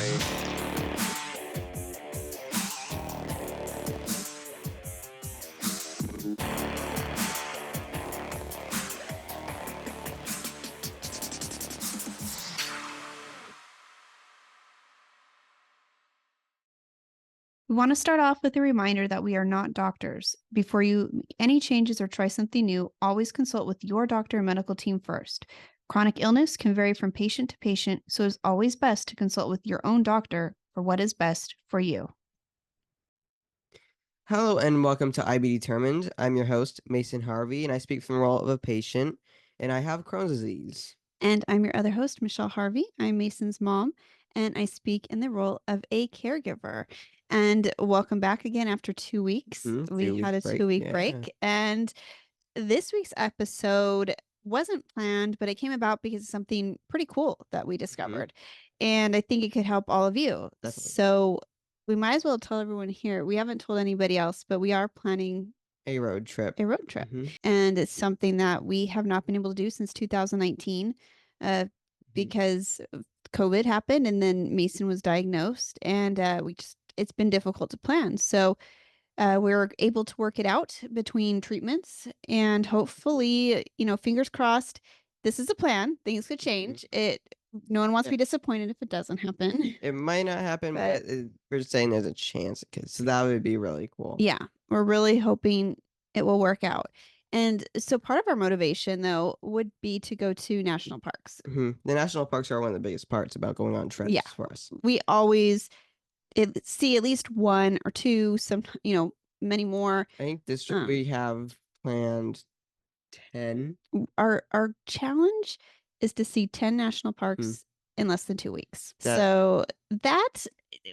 We want to start off with a reminder that we are not doctors. Before you make any changes or try something new, always consult with your doctor and medical team first. Chronic illness can vary from patient to patient, so it's always best to consult with your own doctor for what is best for you. Hello and welcome to IBD Determined. I'm your host, Mason Harvey, and I speak from the role of a patient, and I have Crohn's disease. And I'm your other host, Michelle Harvey. I'm Mason's mom, and I speak in the role of a caregiver. And welcome back again after 2 weeks. We had a 2-week break. And this week's episode wasn't planned, but it came about because of something pretty cool that we discovered. And I think it could help all of you. Definitely. So we might as well tell everyone here. We haven't told anybody else, but we are planning A road trip. And it's something that we have not been able to do since 2019 because COVID happened and then Mason was diagnosed, and it's been difficult to plan. So we were able to work it out between treatments, and hopefully, fingers crossed, this is a plan. Things could change. No one wants to be disappointed if it doesn't happen. It might not happen, but we're saying there's a chance, so that would be really cool. Yeah, we're really hoping it will work out. And so part of our motivation, though, would be to go to national parks. The national parks are one of the biggest parts about going on trips for us. We always see at least one or two, many more. I think this trip we have planned 10. Our challenge is to see 10 national parks in less than 2 weeks. So that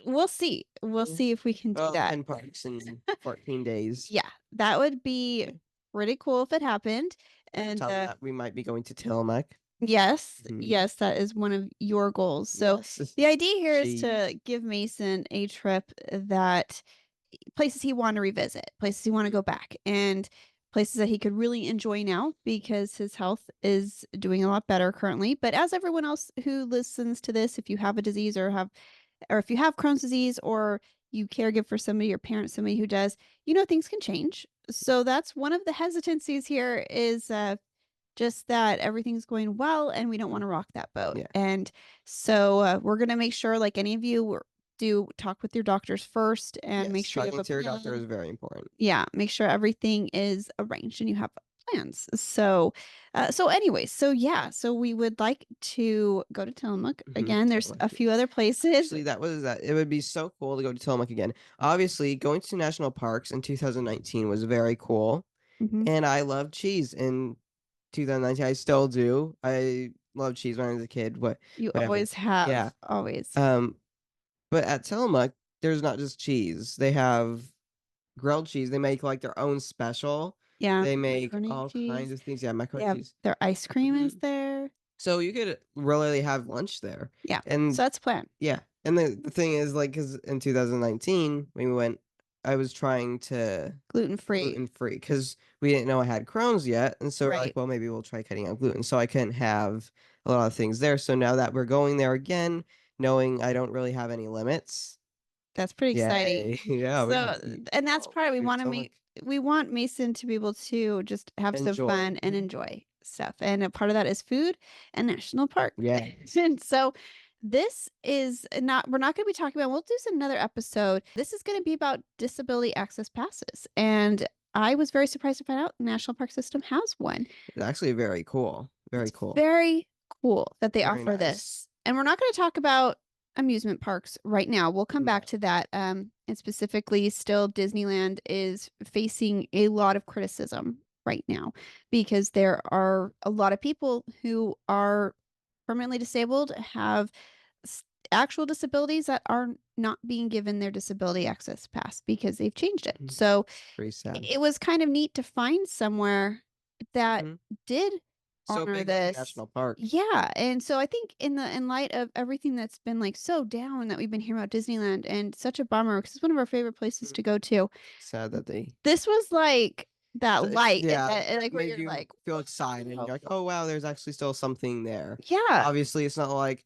we'll see. We'll see if we can do that. 10 parks in 14 days. Yeah, that would be pretty cool if it happened. And we might be going to Tillamook. Yes, that is one of your goals. So the idea here is to give Mason a trip that places he want to revisit, places he want to go back, and places that he could really enjoy now because his health is doing a lot better currently. But as everyone else who listens to this, if you have a disease or if you have Crohn's disease or you caregive for somebody, your parent, somebody who does, things can change. So that's one of the hesitancies here is just that everything's going well and we don't want to rock that boat. Yeah. And so we're going to make sure, like any of you, do talk with your doctors first and make sure talking to your doctor is very important. Yeah, make sure everything is arranged and you have plans. So we would like to go to Tillamook again. There's a few other places. Actually, it would be so cool to go to Tillamook again. Obviously, going to national parks in 2019 was very cool, and I loved cheese in 2019. I still do. I loved cheese when I was a kid. Always have, always. But at Tillamook, there's not just cheese. They have grilled cheese. They make like their own special. Yeah. They make all kinds of things. Yeah, macaroni cheese. Their ice cream is there. So you could really have lunch there. Yeah. And so that's the plan. Yeah. And the thing is, like, because in 2019, when we went, I was trying to gluten-free because we didn't know I had Crohn's yet. And so we're like, well, maybe we'll try cutting out gluten. So I couldn't have a lot of things there. So now that we're going there again, knowing I don't really have any limits. That's pretty exciting. Yeah. So, and that's part we want Mason to be able to just have some fun and enjoy stuff. And a part of that is food and national park. Yeah. And so this is we're not going to be talking about, we'll do another episode. This is going to be about disability access passes. And I was very surprised to find out the National Park System has one. It's actually very cool. Very cool. Very cool that they offer this. And we're not going to talk about amusement parks right now. We'll come back to that. And specifically, still Disneyland is facing a lot of criticism right now because there are a lot of people who are permanently disabled, have actual disabilities that are not being given their disability access pass because they've changed it. So it was kind of neat to find somewhere that did honor this national park. Yeah. And so I think in light of everything that's been like so down that we've been hearing about Disneyland, and such a bummer because it's one of our favorite places to go to. Sad that this was like that light. Like where you're like feel excited. You're like, oh wow, there's actually still something there. Yeah. Obviously it's not like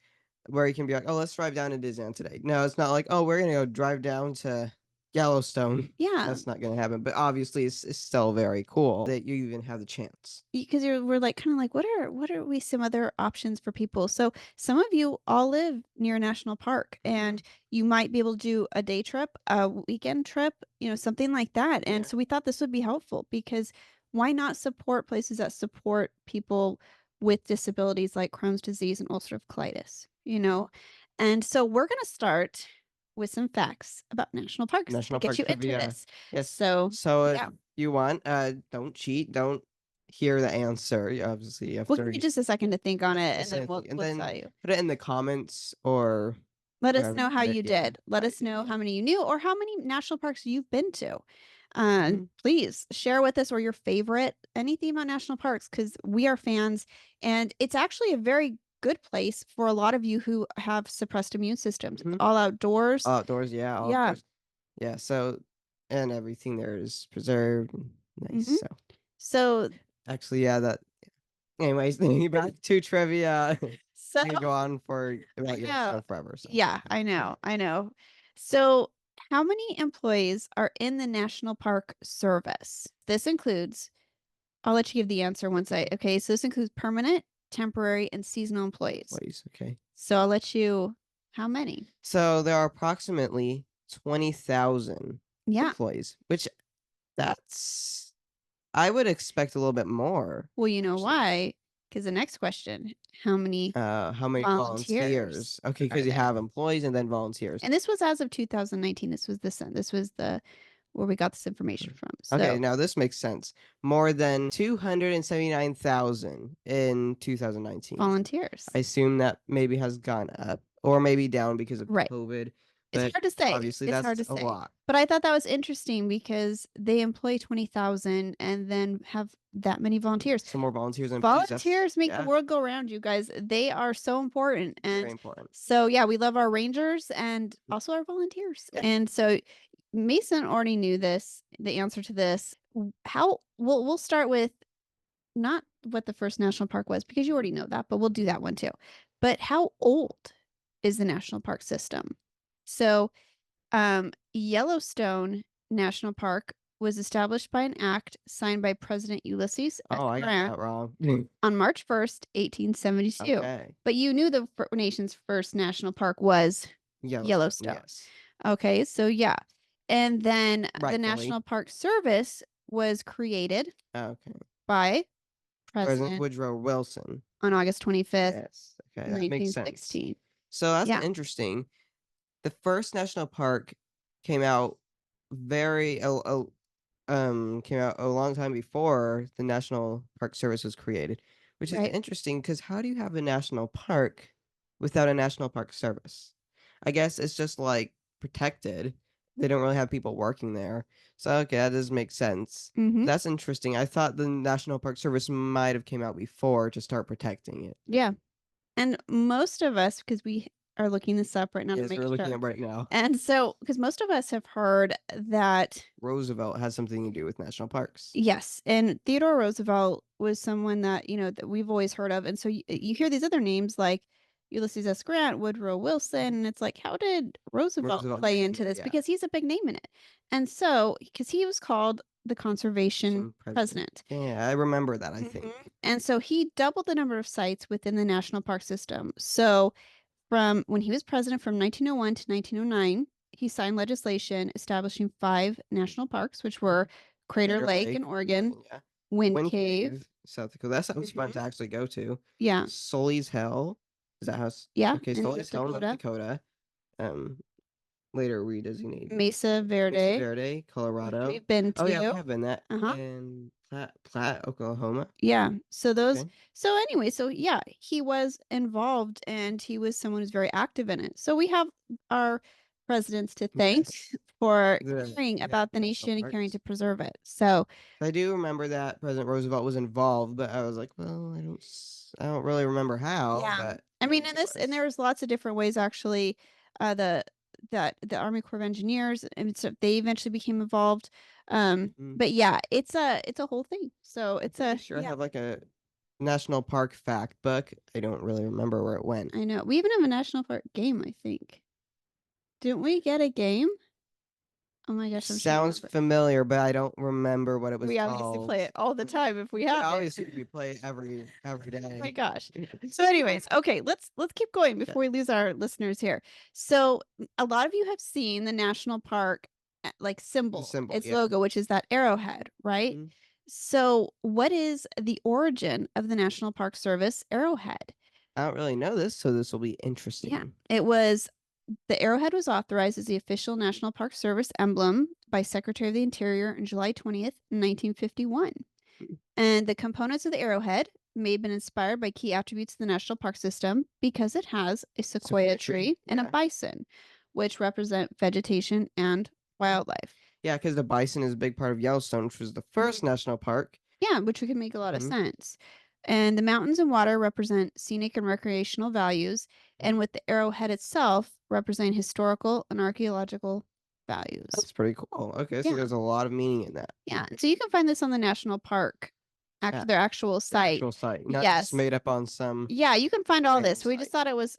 where you can be like, "Oh, let's drive down to Disneyland today." No, it's not like, "Oh, we're gonna go drive down to Yellowstone." Yeah. That's not gonna happen, but obviously it's still very cool that you even have the chance. Because we're like kind of like what are we some other options for people? So some of you all live near a national park and you might be able to do a day trip, a weekend trip, something like that. And Yeah. so we thought this would be helpful because why not support places that support people with disabilities like Crohn's disease and ulcerative colitis? And so we're going to start with some facts about national parks to National get park you into trivia. this. Yes. So So, yeah, you want, don't cheat, don't hear the answer. You obviously have we'll to give you just a second to think on it, and then and we'll then tell you. put it in the comments or Let us wherever know you how put it. you Yeah. did. Let us know how many you knew or how many national parks you've been to. Please share with us or your favorite, anything about national parks, because we are fans. And it's actually a very good place for a lot of you who have suppressed immune systems. It's all outdoors. Outdoors, yeah, all Yeah. outdoors. Yeah, so and everything there is preserved and nice, hmm so So, actually, yeah, that anyways, back to trivia. so I could go on for I about know. Yellowstone forever, so Yeah, I know. I know. So, how many employees are in the National Park Service? This includes, I'll let you give the answer once okay, so this includes permanent, temporary, and seasonal employees. employees, okay. So I'll let you, how many? So there are approximately 20,000 Yeah. employees, which that's I would expect a little bit more, Well, you know actually. why? Because the next question, how many How many volunteers volunteers? Okay, are because you there? have employees and then volunteers. And this was as of 2019. This was the where we got this information from. Okay, So now this makes sense. More than 279,000 in 2019. volunteers. I assume that maybe has gone up or maybe down because of Right. COVID, It's but hard to say. obviously It's hard that's to a say. lot. But I thought that was interesting because they employ 20,000 and then have that many volunteers. Some more volunteers and employees. Volunteers make the Yeah, world go round, you guys. They are so important. very And important. so, yeah, we love our rangers and also our volunteers. Yeah. And so Mason already knew this, the answer to this. How we'll start with not what the first national park was because you already know that, but we'll do that one too. But how old is the national park system? So, Yellowstone National Park was established by an act signed by President Ulysses S. Oh, I got Grant that wrong. on March 1st, 1872. Okay. But you knew the nation's first national park was Yellowstone, Yellowstone. yes. Okay, so yeah. And then the Rightfully. National Park Service was created Okay. by President President Woodrow Wilson. on August 25th, Yes. Okay, that makes sense. 1916. So that's Yeah, interesting. The first national park came out very came out a long time before the National Park Service was created, which is right. interesting because how do you have a national park without a National Park Service? I guess it's just like protected. They don't really have people working there. So okay, that does make sense. Mm-hmm. That's interesting. I thought the National Park Service might have came out before to start protecting it. Yeah. And most of us, because we are looking this up right now to Yes, make we're looking sure. at right now. And so, because most of us have heard that, Roosevelt has something to do with national parks. yes, and Theodore Roosevelt was someone that, that we've always heard of. And so you hear these other names like Ulysses S. Grant, Woodrow Wilson, and it's like, how did Roosevelt Roosevelt play get into here, this? yeah. Because he's a big name in it. And so, because he was called the conservation Some president. Yeah, I remember that, I Mhm. think. And so he doubled the number of sites within the national park system. So from when he was president from 1901 to 1909, he signed legislation establishing 5 national parks, which were Crater Crater Lake in Lake, Oregon, yeah. Wind Wind Cave. Cave, South Dakota. That sounds fun to Mhm. actually go to. Yeah. Sully's Hell. Is that how Yeah, okay, in Sully's North Hell, North Dakota. Dakota. Um, later redesignated. Mesa Mesa Verde, Verde, which Colorado. we've been Oh, yeah, we to. have been that. Uh-huh. And Platt, Oklahoma. Yeah. So those Okay. so anyway, so yeah, he was involved and he was someone who's very active in it. So we have our presidents to thank Yes. for The caring yeah, about the national nation and caring parks. to preserve it. So I do remember that President Roosevelt was involved, but I was like, "Well, I don't really remember how," yeah. but I mean, he and was. there's lots of different ways actually. The that the Army Corps of Engineers and so they eventually became involved. Mhm. But yeah, it's a whole thing. So I'm it's pretty a sure I yeah. have, like, a National Park fact book. I don't really remember where it went. I know. We even have a national park game, I think. Didn't we get a game? Oh my gosh, I'm Sounds familiar, but I don't remember what it was We obviously play it all the time if we have it. Obviously, we play it every Oh day. my gosh. So anyways, okay, let's keep going before we lose our listeners here. So a lot of you have seen the national park like symbol, its logo, which is that arrowhead, right? Mhm. So what is the origin of the National Park Service arrowhead? I don't really know this, so this will be interesting. Yeah, the arrowhead was authorized as the official National Park Service emblem by Secretary of the Interior on July 20th, 1951. And the components of the arrowhead may have been inspired by key attributes of the National Park System because it has a sequoia tree and a bison, which represent vegetation and wildlife. Yeah, because the bison is a big part of Yellowstone, which was the first national park. Yeah, which would make a lot of sense. And the mountains and water represent scenic and recreational values, and with the arrowhead itself represent historical and archaeological values. That's pretty cool. Okay, so there's a lot of meaning in that. Yeah, so you can find this on the national park, their actual site. Not just made up on some. Yeah, you can find all this. I thought it was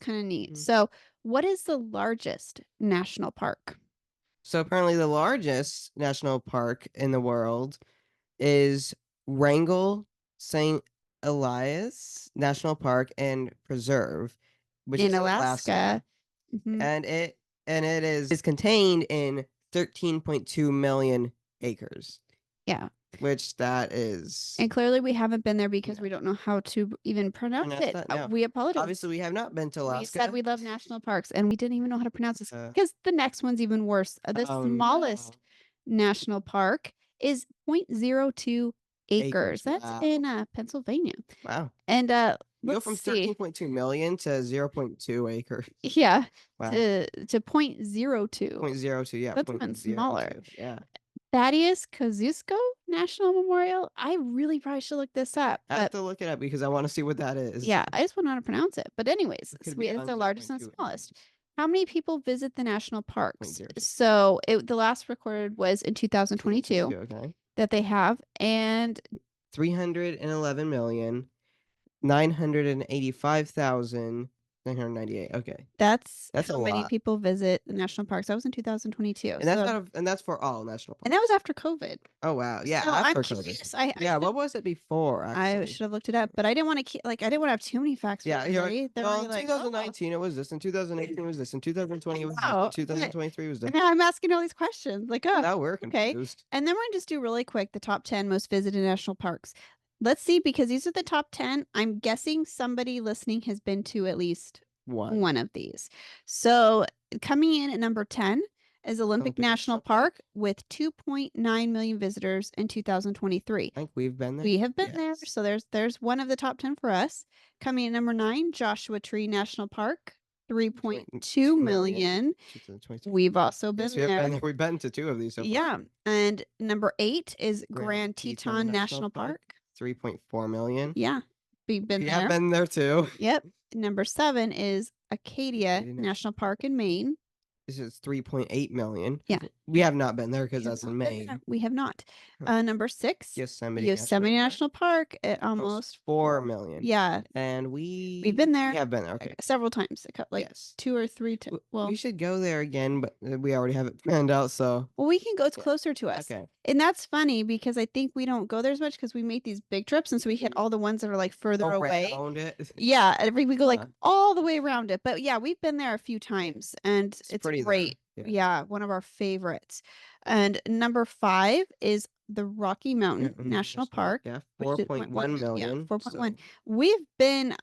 kind of neat. So, what is the largest national park? So apparently, the largest national park in the world is Wrangell St. Elias National Park and Preserve, which is in Alaska. And it is contained in 13.2 million acres. Yeah. Which that is. And clearly we haven't been there because we don't know how to even pronounce it. No. We apologize. Obviously, we have not been to Alaska. We said we love national parks and we didn't even know how to pronounce this because the next one's even worse. The smallest national park is 0.02 acres. That's in Pennsylvania. Wow. And you go from 13.2 million to 0.2 acres. Yeah. Wow. To 0.02. 0.02, yeah. That's even smaller. Yeah. Thaddeus Kosciuszko National Memorial. I really probably should look this up. I have to look it up because I want to see what that is. Yeah, I just want to know how to pronounce it. But anyways, it's the largest and smallest. How many people visit the national parks? So the last recorded was in 2022 that they have, and 311,985,998. Okay. That's how many people visit the national parks. That was in 2022. And that's for all national parks. And that was after COVID. Oh wow. Yeah, so after COVID. What was it before, actually? I should have looked it up, but I didn't want to I didn't want to have too many facts. Yeah, in 2019 it was this, in 2018 it was this, in 2020 it was this, in 2023 was this. And now I'm asking all these questions. Like, oh, now we're confused. And then we're gonna just do really quick the top 10 most visited national parks. Let's see, because these are the top 10. I'm guessing somebody listening has been to at least one of these. So coming in at number 10 is Olympic National Park with 2.9 million visitors in 2023. I think we've been there. We have been there. So there's one of the top 10 for us. Coming in at number 9, Joshua Tree National Park, 3.2 million. We've also been there. We've been to 2 of these so far. Yeah. And number 8 is Grand Teton National Park. 3.4 million. Yeah. We've been there. We have been there too. Yep. Number 7 is Acadia National Park in Maine. This is 3.8 million. Yeah. We have not been there because that's in Maine. We have not. Number 6, Yosemite National Park at almost 4 million. Yeah. And we've been there. We have been there. Okay. Several times. Like 2 or 3 times. Well, we should go there again, but we already have it planned out, so. Well, we can go. It's closer to us. Okay. And that's funny because I think we don't go there as much because we make these big trips, and so we hit all the ones that are like further away. Yeah, we go like all the way around it. But yeah, we've been there a few times, and it's great. Yeah, one of our favorites. And number 5 is the Rocky Mountain National Park. Yeah, 4.1 million. Yeah, 4.1. We've been,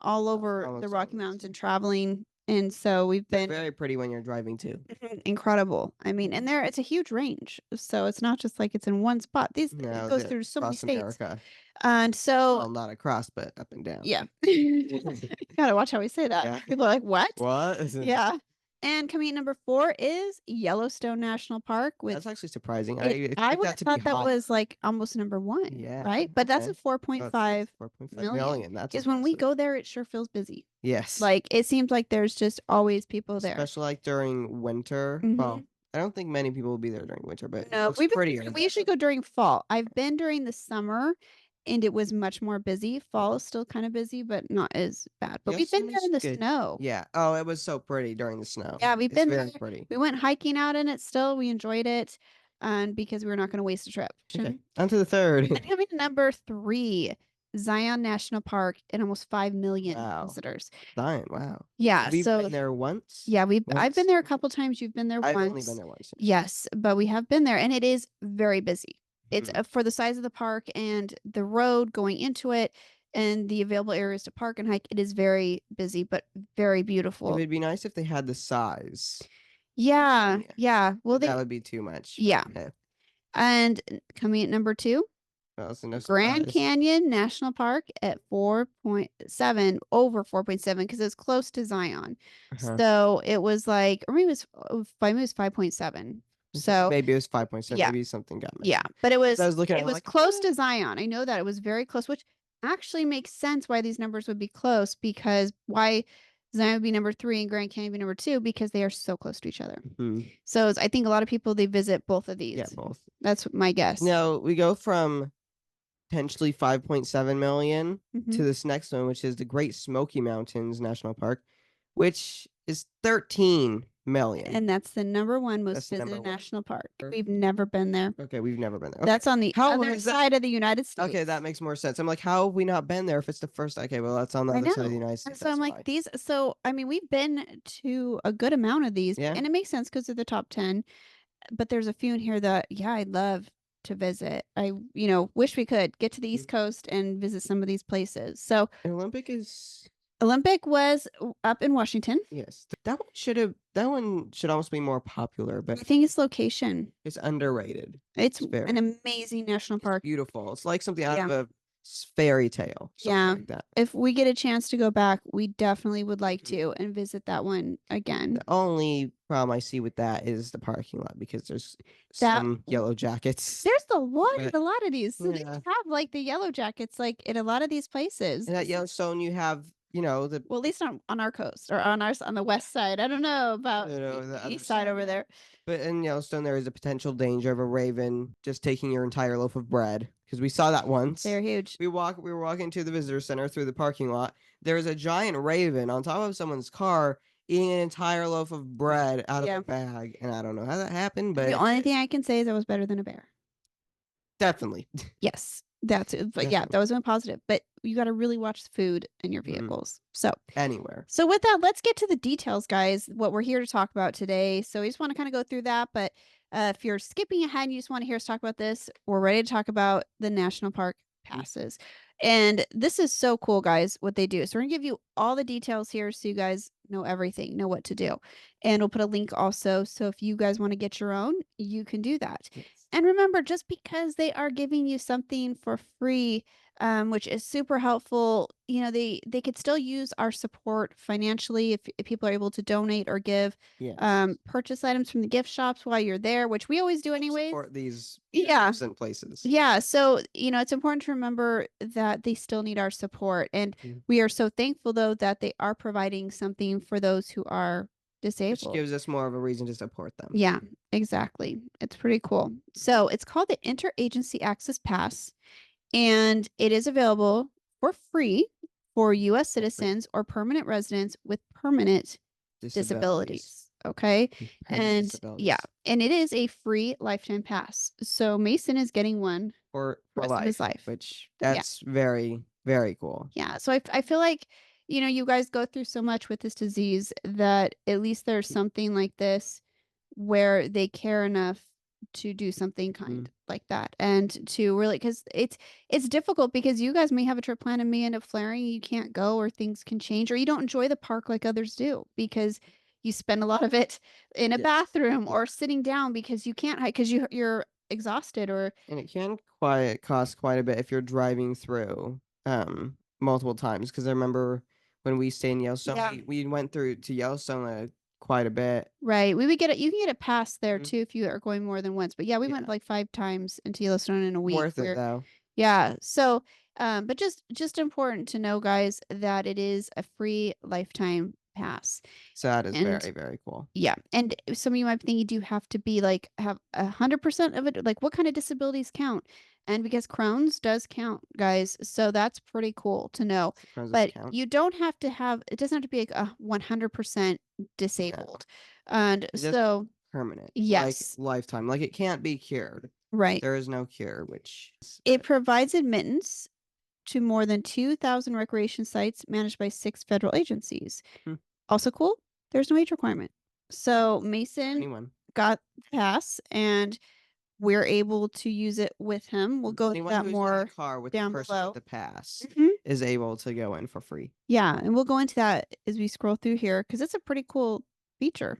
all over the Rocky Mountains and traveling. And so we've been very pretty when you're driving too. Incredible. And it's a huge range. So it's not just like it's in one spot. It goes through so many states. America. And so not across, but up and down. Yeah. Gotta watch how we say that. Yeah. People are like, what? What? Yeah. And coming in number 4 is Yellowstone National Park. That's actually surprising. I would have thought that was like almost number 1. Yeah. Right? But that's a 4.5 million. Because when we go there, it sure feels busy. Yes. Like it seems like there's just always people there. Especially like during winter. Well, I don't think many people will be there during winter, but no, we usually go during fall. I've been during the summer, and it was much more busy. Fall is still kind of busy, but not as bad. But we've been there in the snow. Yeah. Oh, it was so pretty during the snow. Yeah, we've been very there. pretty. We went hiking out in it still. We enjoyed it, because we were not going to waste a trip. Okay. On to the third. And coming to number 3, Zion National Park and almost 5 million Wow. visitors. Zion, wow. Yeah, We've so been there once. yeah, I've been Once? there a couple times. You've been there I've once. only been there once. Yes, but we have been there, and it is very busy. It's for the size of the park and the road going into it and the available areas to park and hike. It is very busy, but very It beautiful. would be nice if they had the size. Yeah, yeah. Well, That would be too much. yeah. Okay. And coming at number 2, Well, so no Grand surprise. Canyon National Park at 4.7, over 4.7, because it's close to Zion. So it was like, or maybe it was 5.7. So maybe it was 5.7. yeah. Maybe something got missed. Yeah, but it was I was looking at it it was like, close to Zion. I know that it was very close, which actually makes sense why these numbers would be close, because why Zion would be number 3 and Grand Canyon would be number 2, because they are so close to each other. So I think a lot of people, they visit both of these. Yeah, both. That's my guess. Now we go from potentially 5.7 million to this next one, which is the Great Smoky Mountains National Park, which is 13 million. And that's the number 1 most visited national park. We've never been there. Okay, we've never been there. Okay. That's on the other side of the United States. Okay, that makes more sense. I'm like, how have we not been there if it's the first? Okay, well, that's on the other side of the United States. So I'm like, these. So I mean, we've been to a good amount of these, and it makes sense because they're the top 10. But there's a few in here that, yeah, I'd love to visit. I, wish we could get to the East Coast and visit some of these places. So Olympic was up in Washington. Yes, that one should almost be more popular, but I think its location. It's underrated. It's an amazing national park. Beautiful. It's like something out of a fairy tale. Like that. If we get a chance to go back, we definitely would like to and visit that one again. The only problem I see with that is the parking lot, because there's some yellow jackets. There's a lot of these. So they have like the yellow jackets like in a lot of these places. And at Yellowstone you have, well, at least on our coast or on the west side. I don't know about the east side over there. But in Yellowstone, there is a potential danger of a raven just taking your entire loaf of bread, because we saw that once. They're huge. We were walking to the visitor center through the parking lot. There was a giant raven on top of someone's car eating an entire loaf of bread out of a bag, and I don't know how that happened, but the only thing I can say is it was better than a bear. Definitely. Yes. That's it. But yeah, that was one positive. But you got to really watch the food in your vehicles. So anywhere. So with that, let's get to the details, guys. What we're here to talk about today. So we just want to kind of go through that. But if you're skipping ahead and you just want to hear us talk about this, we're ready to talk about the national park passes. And this is so cool, guys, what they do. So we're gonna give you all the details here so you guys know everything, know what to do. And we'll put a link also. So if you guys want to get your own, you can do that. Yes. And remember, just because they are giving you something for free, which is super helpful, they could still use our support financially if people are able to donate or give. Yes. Purchase items from the gift shops while you're there, which we always do anyways. Support these places. Yeah. So, it's important to remember that they still need our support. And we are so thankful, though, that they are providing something for those who are disabled. Which gives us more of a reason to support them. Yeah, exactly. It's pretty cool. So it's called the Interagency Access Pass, and it is available for free for U.S. citizens or permanent residents with permanent disabilities. Okay. And yeah, and it is a free lifetime pass. So Mason is getting one for his life, which that's very, very cool. Yeah. So I feel like, you guys go through so much with this disease that at least there's something like this where they care enough to do something kind like that, and to really, because it's difficult, because you guys may have a trip planned and may end up flaring, you can't go, or things can change, or you don't enjoy the park like others do because you spend a lot of it in a bathroom or sitting down because you can't hike because you're exhausted, and it can cost quite a bit if you're driving through multiple times, because I remember when we stayed in Yellowstone, we went through to Yellowstone quite a bit. Right. You can get a pass there too if you are going more than once. But yeah, we went like 5 times into Yellowstone in a week. Worth it though. Yeah. So, but just important to know, guys, that it is a free lifetime pass. So that is very, very cool. Yeah. And some of you might be thinking, do you have to be like, have 100% of it? Like, what kind of disabilities count? And because Crohn's does count, guys. So that's pretty cool to know. But you don't have to have, it doesn't have to be like a 100% disabled. And so permanent. yes. Like lifetime. Like it can't be cured. Right. There is no cure, which it provides admittance to more than 2,000 recreation sites managed by 6 federal agencies. Also cool, there's no age requirement. So Mason got the pass, and we're able to use it with him. We'll go into that more car with down the person below. with the pass is able to go in for free. Yeah, and we'll go into that as we scroll through here because it's a pretty cool feature.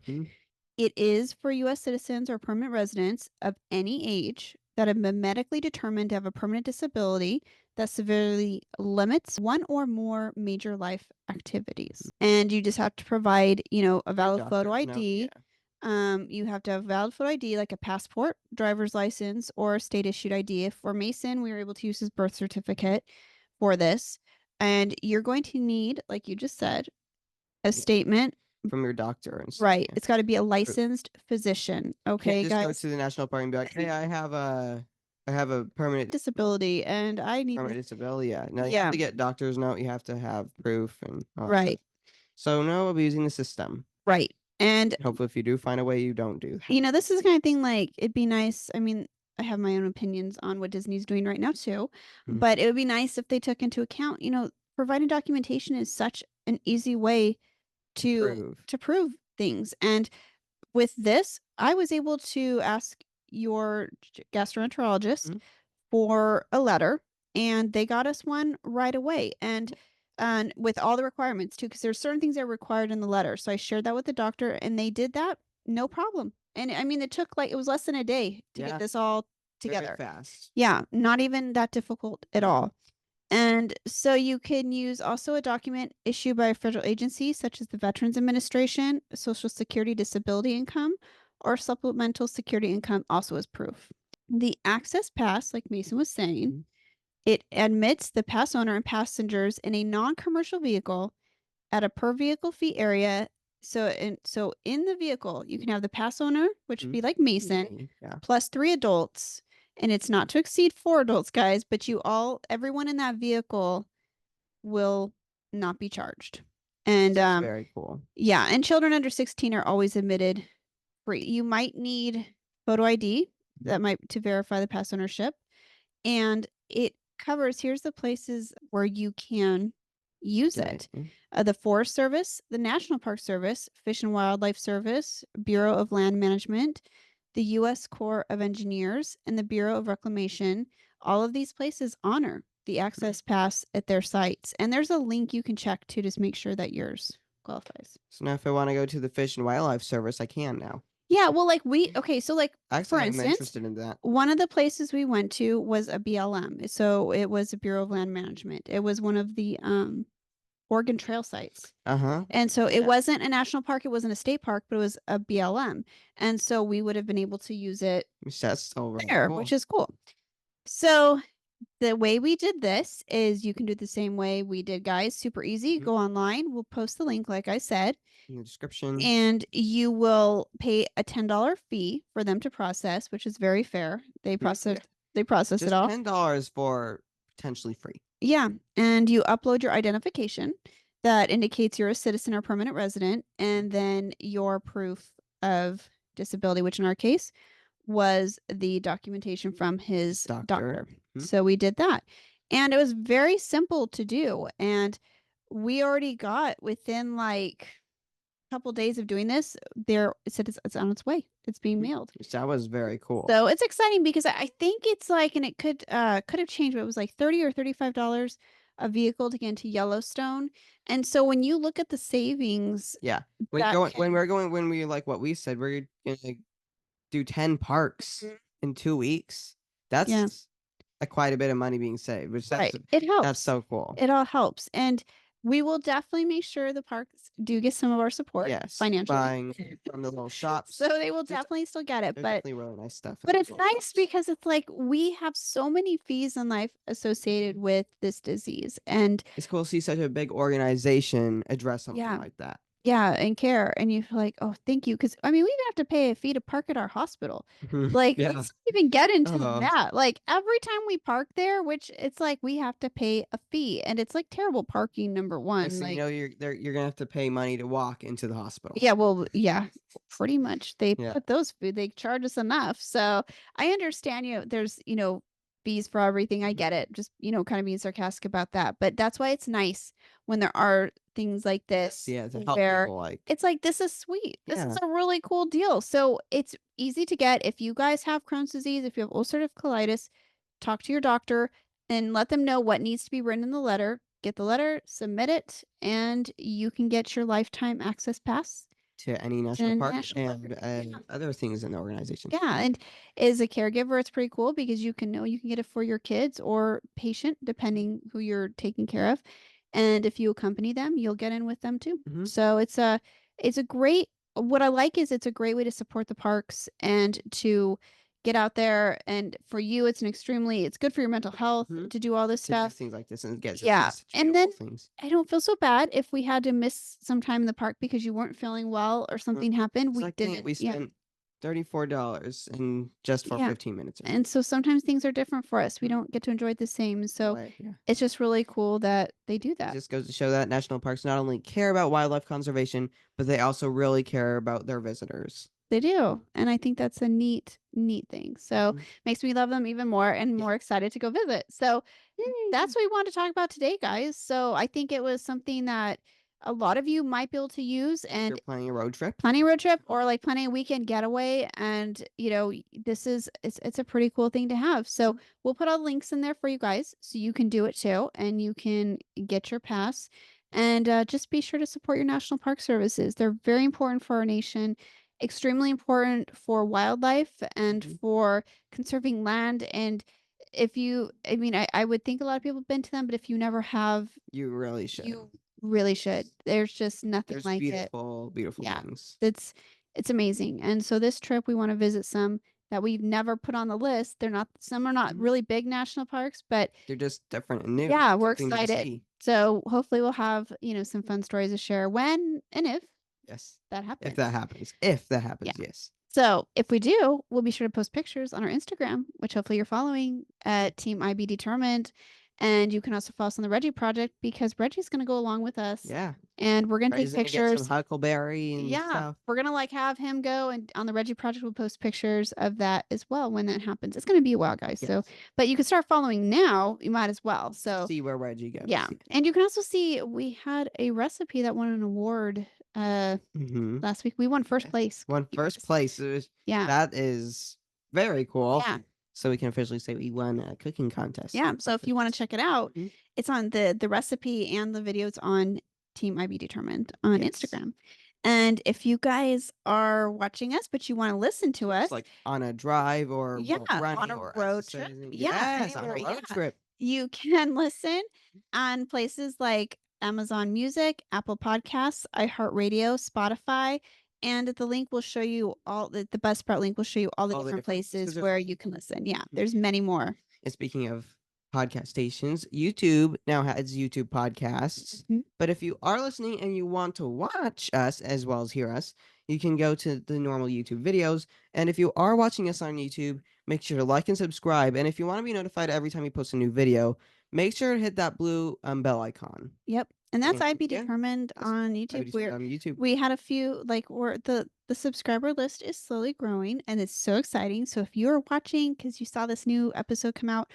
It is for U.S. citizens or permanent residents of any age that have been medically determined to have a permanent disability that severely limits one or more major life activities. And you just have to provide, a valid photo ID. You have to have a valid photo ID like a passport, driver's license, or state issued ID. For Mason, we were able to use his birth certificate for this. And you're going to need, like you just said, a statement from your doctor and stuff. Right. It's got to be a licensed physician. Okay, just go guys. to the national park and be like, hey, I have a permanent Disability and I need permanent disability. Yeah. Now you have to get doctor's note. You have to have proof and all that Right. stuff. So no abusing the system. Right. And hopefully if you do find a way, you don't do that. this is the kind of thing like it'd be nice. I mean, I have my own opinions on what Disney's doing right now too, but it would be nice if they took into account, providing documentation is such an easy way to prove things. And with this, I was able to ask your gastroenterologist for a letter, and they got us one right away. And with all the requirements too, because there's certain things that are required in the letter. So I shared that with the doctor, and they did that, no problem. And I mean, it was less than a day to get this all together. Very fast. Yeah, not even that difficult at all. And so you can use also a document issued by a federal agency such as the Veterans Administration, Social Security Disability Income, or Supplemental Security Income also as proof. The Access Pass, like Mason was saying, it admits the pass owner and passengers in a non-commercial vehicle at a per vehicle fee area. So in the vehicle, you can have the pass owner, which would be like Mason, plus 3 adults. And it's not to exceed 4 adults, guys, but everyone in that vehicle will not be charged. And very cool. Yeah, and children under 16 are always admitted free. You might need photo ID to verify the pass ownership. And it covers, here's the places where you can use it. The Forest Service, the National Park Service, Fish and Wildlife Service, Bureau of Land Management, the U.S. Corps of Engineers, and the Bureau of Reclamation. All of these places honor the Access Pass at their sites. And there's a link you can check to just make sure that yours qualifies. So now if I want to go to the Fish and Wildlife Service, I can now. Yeah, well, for I'm instance, interested in that. One of the places we went to was a BLM. So it was a Bureau of Land Management. It was one of the Oregon Trail sites. And so it wasn't a national park, it wasn't a state park, but it was a BLM. And so we would have been able to use it there, which is cool. So the way we did this is you can do it the same way we did, guys. Super easy. Go online. We'll post the link, like I said, in the description. And you will pay a $10 fee for them to process, which is very fair. They process it all. $10 for potentially free. Yeah. And you upload your identification that indicates you're a citizen or permanent resident, and then your proof of disability, which in our case was the documentation from his doctor. So we did that. And it was very simple to do. And we already got within like a couple days of doing this, it said it's on its way. It's being mailed. That was very cool. So it's exciting because I think it's like, and it could have changed, but it was like $30 or $35 a vehicle to get into Yellowstone. And so when you look at the savings, when we like what we said, we're gonna do 10 parks in 2 weeks. That's quite a bit of money being saved, which it helps. That's so cool. It all helps. And we will definitely make sure the parks do get some of our support financially. Buying from the little shops. So they will definitely still get it. But definitely really nice stuff. But it's nice because it's like we have so many fees in life associated with this disease. And it's cool to see such a big organization address something like that. Yeah, and care, and you feel like, "Oh, thank you," because I mean, we even have to pay a fee to park at our hospital. Like, Yeah. let's not even get into Oh. that. Like, every time we park there, which it's like we have to pay a fee, and it's, like, terrible parking, number Next 1, thing you like know, you're gonna have to pay money to walk into the hospital. yeah, well, yeah, pretty much. They Yeah. put those food they charge us enough, so I understand, there's, fees for everything, I get it, just, kind of being sarcastic about that, but that's why it's nice when there are things like this Yeah, to help where people, like it's like, "This is sweet. This is yeah. a really cool deal." So, it's easy to get. If you guys have Crohn's disease, if you have ulcerative colitis, talk to your doctor and let them know what needs to be written in the letter. Get the letter, submit it, and you can get your lifetime access pass To any national to park national park. and other things in the organization. Yeah, and as a caregiver, it's pretty cool because you can know you can get it for your kids or patient, depending who you're taking care of. And if you accompany them, you'll get in with them too. Mhm. So it's a great what I like is it's a great way to support the parks and to get out there. And for you, it's good for your mental health Mhm. to do all this To do stuff. things like this and get to see Yeah. such And then beautiful things. I don't feel so bad if we had to miss some time in the park because you weren't feeling well or something happened. It's We like didn't. we Yeah. spent $34 and just for Yeah. 15 minutes of And so sometimes things are different for us. We Mhm. don't get to enjoy it the same. So Right, yeah. it's just really cool that they do It that. just goes to show that national parks not only care about wildlife conservation, but they also really care about their visitors. They do. And I think that's a neat, neat thing. So Mhm. makes me love them even more and Yeah. more excited to go visit. So Yay. that's what we wanted to talk about today, guys. So I think it was something that a lot of you might be able to use If you're and planning a road trip. planning a road trip or like planning a weekend getaway. And this is it's a pretty cool thing to have. So we'll put all the links in there for you guys so you can do it too and you can get your pass. And just be sure to support your national park services. They're very important for our nation, extremely important for wildlife and Mhm. for conserving land. And if you, I mean, I would think a lot of people have been to them, but if you never have, You really should. you really should. There's just nothing There's like it. beautiful, beautiful Yeah, things. it's amazing. And so this trip, we want to visit some that we've never put on the list. Some are not Mhm. really big national parks, but They're just different and new. yeah, we're Something new to excited. see. So hopefully we'll have, some fun stories to share when and if Yes. that If happens. that happens. If that Yeah. happens, yes. So if we do, we'll be sure to post pictures on our Instagram, which hopefully you're following at Team IB Determined. And you can also follow us on the Reggie Project because Reggie's going to go along with us. Yeah. And we're going to take Reggie's gonna get some pictures. huckleberry and Yeah, stuff. we're gonna like have him go and on the Reggie Project we'll post pictures of that as well when that happens. It's gonna be a while, guys. So, Yes. but you can start following now. You might as well. So, See where Reggie goes. yeah, and you can also see we had a recipe that won an award Mhm. last week. We won first Yes. place. Won You first guys. place. Yeah, That is very cool. yeah, So we can officially say we won a cooking contest. yeah. So if you want to check it out, Mhm. it's on the recipe and the videos on Team IB Determined on Yes. Instagram. And if you guys are watching us, but you want to listen to us, Just like on a drive or yeah, running on a or road trip. exercising. Yeah, Yes, on a anywhere. road Yeah. trip. You can listen on places like Amazon Music, Apple Podcasts, iHeartRadio, Spotify, and the link will show you the Buzzsprout link will show you all the All the different different places, 'cause places there's where you can listen. Yeah, there's many more. And speaking of podcast stations, YouTube now has YouTube podcasts. Mhm. But if you are listening and you want to watch us as well as hear us, you can go to the normal YouTube videos. And if you are watching us on YouTube, make sure to like and subscribe. And if you want to be notified every time we post a new video, make sure to hit that blue bell icon. Yep. And that's And IB yeah, Determined that's on YouTube. YouTube. We had a few like we're the subscriber list is slowly growing and it's so exciting. So if you're watching because you saw this new episode come out,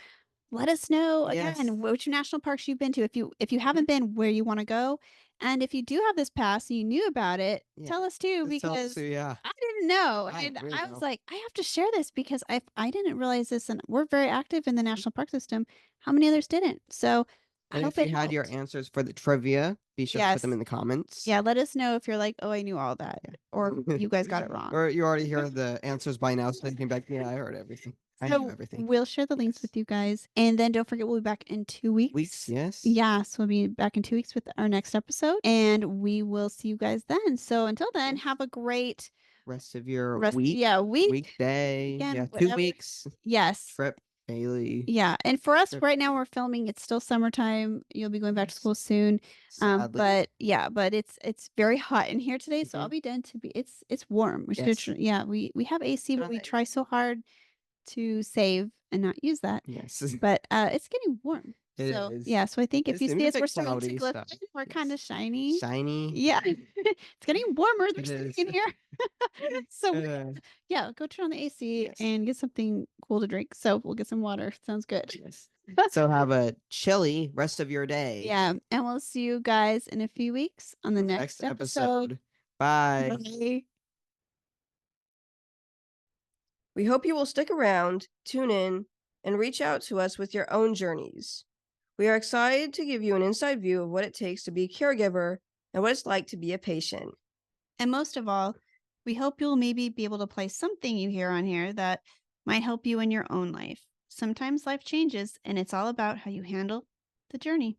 let us know Yes. again which national parks you've been to. If you haven't been, where you want to go, and if you do have this pass and you knew about it, Yeah. tell us too Just tell us because too, yeah. I didn't know, I and really I was know. like, I have to share this because I didn't realize this, and we're very active in the national park system. How many others didn't? So I And hope if it you had your helped. answers for the trivia, be sure to put them Yes. in the comments. Yeah, let us know if you're like, oh, I knew all that, Yeah. or you guys got it wrong. Or you already hear the answers by now, so you came back, yeah, I heard everything. I knew So everything. we'll share the links Yes. with you guys. And then don't forget, we'll be back in 2 weeks. Yes. Yeah. So we'll be back in 2 weeks with our next episode. And we will see you guys then. So until then, Yes. have a great Rest of your week. weekday. Weekend, Yeah, 2 whatever. weeks Yes. trip. daily. Yeah, and for us Trip. right now, we're filming. It's still summertime. You'll be going back to school soon. Sadly. But yeah, but it's very hot in here today, so I'll Mhm. be done to be. It's warm. We should Yes. yeah, we have AC, but Oh, we nice. try so hard to save and not use that. Yes. But it's getting warm. It So is. yeah, so I think It if you seems see a us, we're bit starting to cloudy, so glisten. We're kind yes. of shiny. Shiny. Yeah, it's getting warmer. It There's something is. in here. So Uh, yeah, go turn on the AC yes. and get something cool to drink. So we'll get some water. Sounds good. Yes. So have a chilly rest of your day. Yeah, and we'll see you guys in a few weeks on the Next next episode. episode. Bye. Bye. We hope you will stick around, tune in, and reach out to us with your own journeys. We are excited to give you an inside view of what it takes to be a caregiver and what it's like to be a patient. And most of all, we hope you'll maybe be able to play something you hear on here that might help you in your own life. Sometimes life changes, and it's all about how you handle the journey.